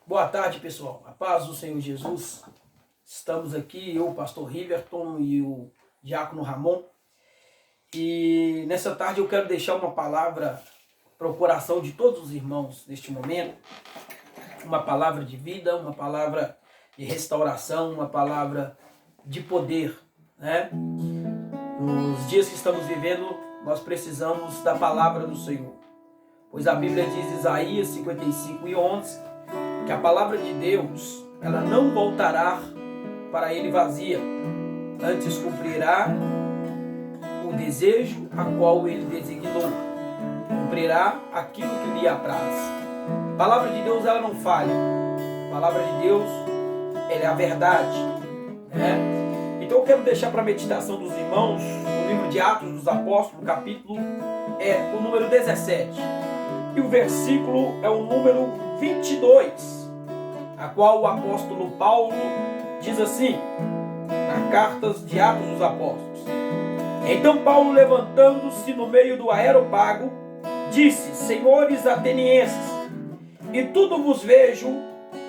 Boa tarde, pessoal. A paz do Senhor Jesus. Estamos aqui, eu, o pastor Riverton e o diácono Ramon. E nessa tarde eu quero deixar uma palavra para o coração de todos os irmãos neste momento. Uma palavra de vida, uma palavra de restauração, uma palavra de poder, né? Nos dias que estamos vivendo, nós precisamos da palavra do Senhor. Pois a Bíblia diz, Isaías 55:11, que a palavra de Deus, ela não voltará para ele vazia, antes cumprirá o desejo a qual ele designou, cumprirá aquilo que lhe apraz. A palavra de Deus, ela não falha. A palavra de Deus, ela é a verdade, né? Então eu quero deixar para a meditação dos irmãos o livro de Atos dos Apóstolos, capítulo o número 17. E o versículo é o número 22, a qual o apóstolo Paulo diz assim, na Cartas de Atos dos Apóstolos. Então Paulo, levantando-se no meio do Areópago, disse, senhores atenienses, e tudo vos vejo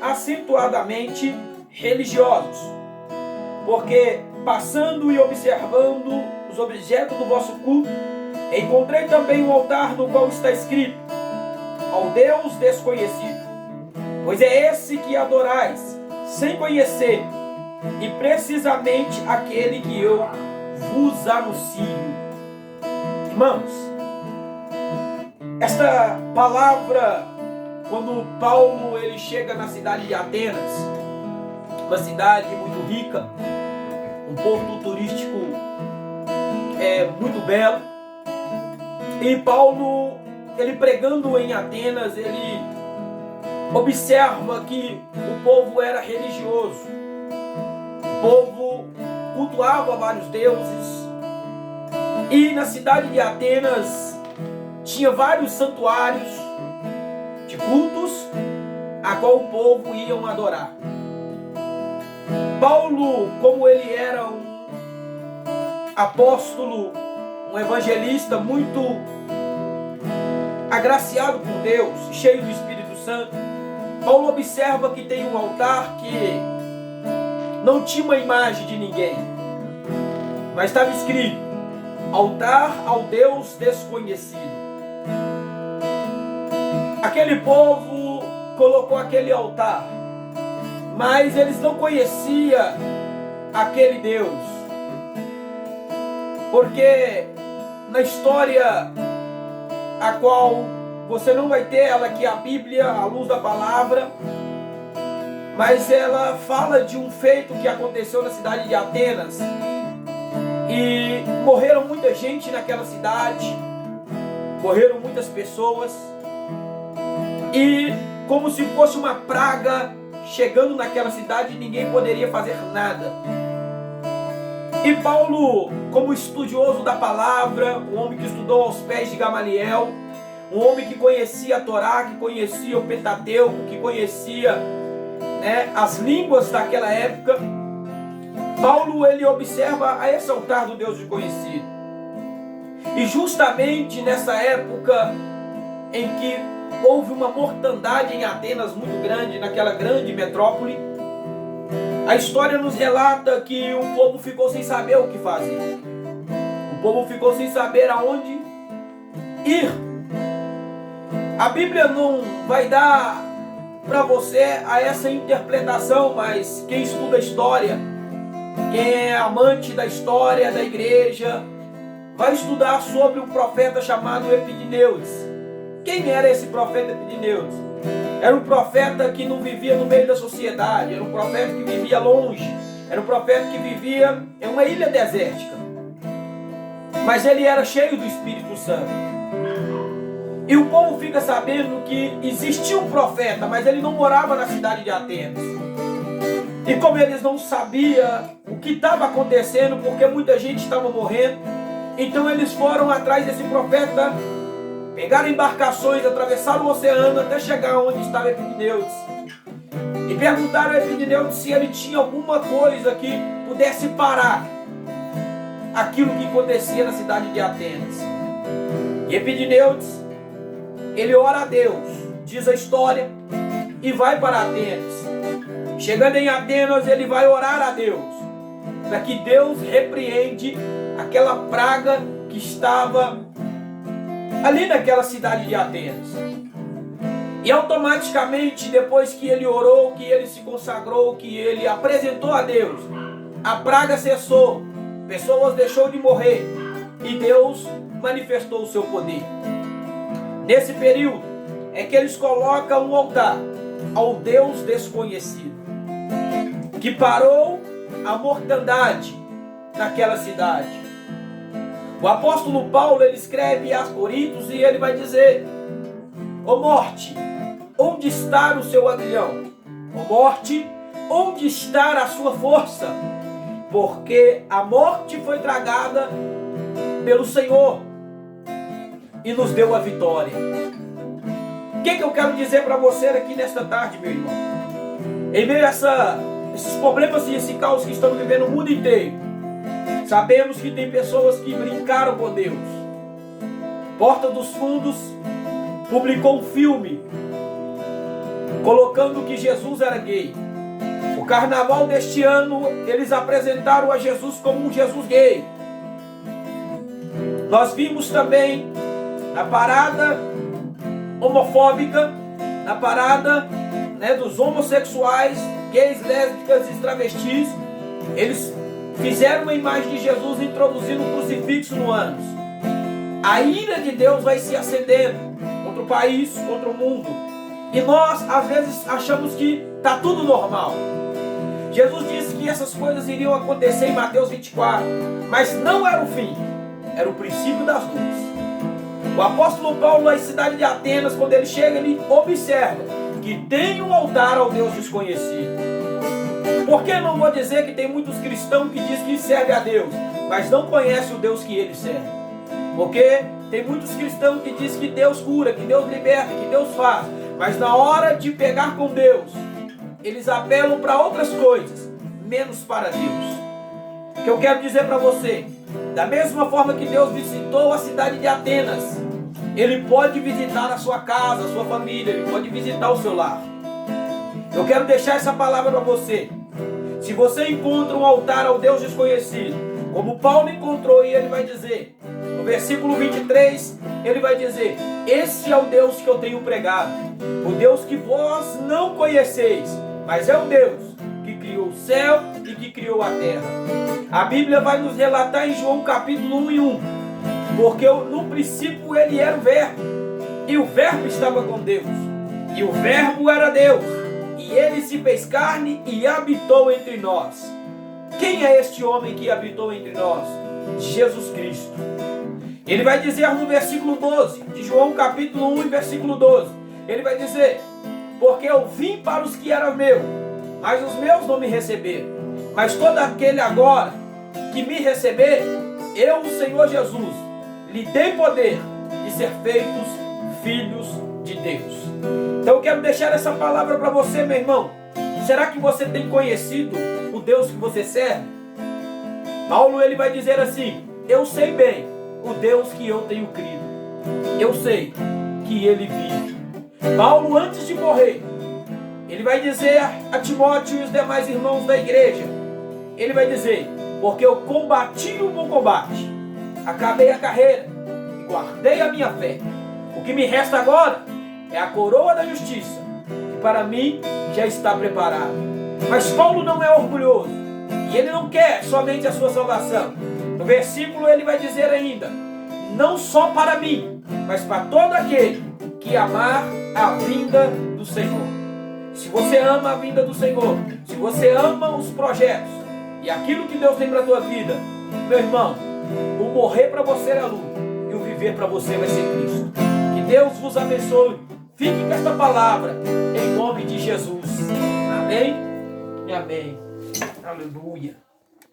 acentuadamente religiosos, porque passando e observando os objetos do vosso culto, encontrei também um altar no qual está escrito, ao Deus desconhecido. Pois é esse que adorais, sem conhecer, e precisamente aquele que eu vos anuncio. Irmãos, esta palavra, quando Paulo ele chega na cidade de Atenas, uma cidade muito rica, um porto turístico muito belo, e Paulo, ele pregando em Atenas, ele observa que o povo era religioso, o povo cultuava vários deuses, e na cidade de Atenas tinha vários santuários de cultos a qual o povo iam adorar. Paulo, como ele era um apóstolo, um evangelista muito agraciado por Deus, cheio do Espírito Santo, Paulo observa que tem um altar que não tinha uma imagem de ninguém, mas estava escrito, altar ao Deus desconhecido. Aquele povo colocou aquele altar, mas eles não conheciam aquele Deus, porque na história a qual você não vai ter ela aqui, a Bíblia, à luz da palavra, mas ela fala de um feito que aconteceu na cidade de Atenas, e morreram muita gente naquela cidade, morreram muitas pessoas, e como se fosse uma praga chegando naquela cidade, ninguém poderia fazer nada. E Paulo, como estudioso da palavra, um homem que estudou aos pés de Gamaliel, um homem que conhecia a Torá, que conhecia o Pentateuco, que conhecia as línguas daquela época, Paulo ele observa a esse altar do Deus desconhecido. E justamente nessa época em que houve uma mortandade em Atenas muito grande, naquela grande metrópole, a história nos relata que o povo ficou sem saber o que fazer. O povo ficou sem saber aonde ir. A Bíblia não vai dar para você a essa interpretação, mas quem estuda a história, quem é amante da história da igreja, vai estudar sobre um profeta chamado Epidineus. Quem era esse profeta Epidineus? Era um profeta que não vivia no meio da sociedade, era um profeta que vivia longe, era um profeta que vivia em uma ilha desértica. Mas ele era cheio do Espírito Santo. E o povo fica sabendo que existia um profeta, mas ele não morava na cidade de Atenas. E como eles não sabiam o que estava acontecendo, porque muita gente estava morrendo, então eles foram atrás desse profeta, pegaram embarcações, atravessaram o oceano até chegar onde estava Epidineus. E perguntaram a Epidineus se ele tinha alguma coisa que pudesse parar aquilo que acontecia na cidade de Atenas. E Epidineus, ele ora a Deus, diz a história, e vai para Atenas. Chegando em Atenas, ele vai orar a Deus, para que Deus repreende aquela praga que estava ali naquela cidade de Atenas. E automaticamente, depois que ele orou, que ele se consagrou, que ele apresentou a Deus, a praga cessou, pessoas deixou de morrer e Deus manifestou o seu poder. Nesse período é que eles colocam um altar ao Deus desconhecido, que parou a mortandade naquela cidade. O apóstolo Paulo, ele escreve aos Coríntios e ele vai dizer: ó morte, onde está o seu aguilhão? Ó morte, onde está a sua força? Porque a morte foi tragada pelo Senhor e nos deu a vitória. O que eu quero dizer para você aqui nesta tarde, meu irmão? Em meio a esses problemas e esse caos que estamos vivendo no mundo inteiro, sabemos que tem pessoas que brincaram com Deus. Porta dos Fundos publicou um filme colocando que Jesus era gay. O carnaval deste ano, eles apresentaram a Jesus como um Jesus gay. Nós vimos também na parada homofóbica, na parada dos homossexuais, gays, lésbicas e travestis, eles fizeram uma imagem de Jesus introduzindo um crucifixo no ânus. A ira de Deus vai se acendendo contra o país, contra o mundo. E nós, às vezes, achamos que está tudo normal. Jesus disse que essas coisas iriam acontecer em Mateus 24, mas não era o fim, era o princípio das dores. O apóstolo Paulo, na cidade de Atenas, quando ele chega, ele observa que tem um altar ao Deus desconhecido. Por que não vou dizer que tem muitos cristãos que dizem que servem a Deus, mas não conhecem o Deus que eles servem? Porque tem muitos cristãos que dizem que Deus cura, que Deus liberta, que Deus faz, mas na hora de pegar com Deus, eles apelam para outras coisas, menos para Deus. O que eu quero dizer para você, da mesma forma que Deus visitou a cidade de Atenas, Ele pode visitar a sua casa, a sua família, Ele pode visitar o seu lar. Eu quero deixar essa palavra para você. Se você encontra um altar ao Deus desconhecido, como Paulo encontrou, e ele vai dizer, no versículo 23, ele vai dizer: esse é o Deus que eu tenho pregado, o Deus que vós não conheceis, mas é o Deus que criou o céu e que criou a terra. A Bíblia vai nos relatar em João capítulo 1:1, porque no princípio ele era o Verbo, e o Verbo estava com Deus, e o Verbo era Deus, e ele se fez carne e habitou entre nós. Quem é este homem que habitou entre nós? Jesus Cristo. Ele vai dizer no versículo 12, de João capítulo 1 e versículo 12, ele vai dizer: porque eu vim para os que eram meus, mas os meus não me receberam. Mas todo aquele agora que me receber, eu, o Senhor Jesus, lhe dei poder de ser feitos filhos de Deus. Então eu quero deixar essa palavra para você, meu irmão. Será que você tem conhecido o Deus que você serve? Paulo, ele vai dizer assim: eu sei bem o Deus que eu tenho crido. Eu sei que ele vive. Paulo, antes de morrer, ele vai dizer a Timóteo e os demais irmãos da igreja, ele vai dizer: porque eu combati o bom combate, acabei a carreira e guardei a minha fé. O que me resta agora é a coroa da justiça, que para mim já está preparada. Mas Paulo não é orgulhoso, e ele não quer somente a sua salvação. No versículo ele vai dizer ainda: não só para mim, mas para todo aquele que amar a vinda do Senhor. Se você ama a vinda do Senhor, se você ama os projetos e aquilo que Deus tem para a tua vida, meu irmão, o morrer para você é lucro e o viver para você vai ser Cristo. Que Deus vos abençoe. Fique com esta palavra em nome de Jesus. Amém e amém. Aleluia.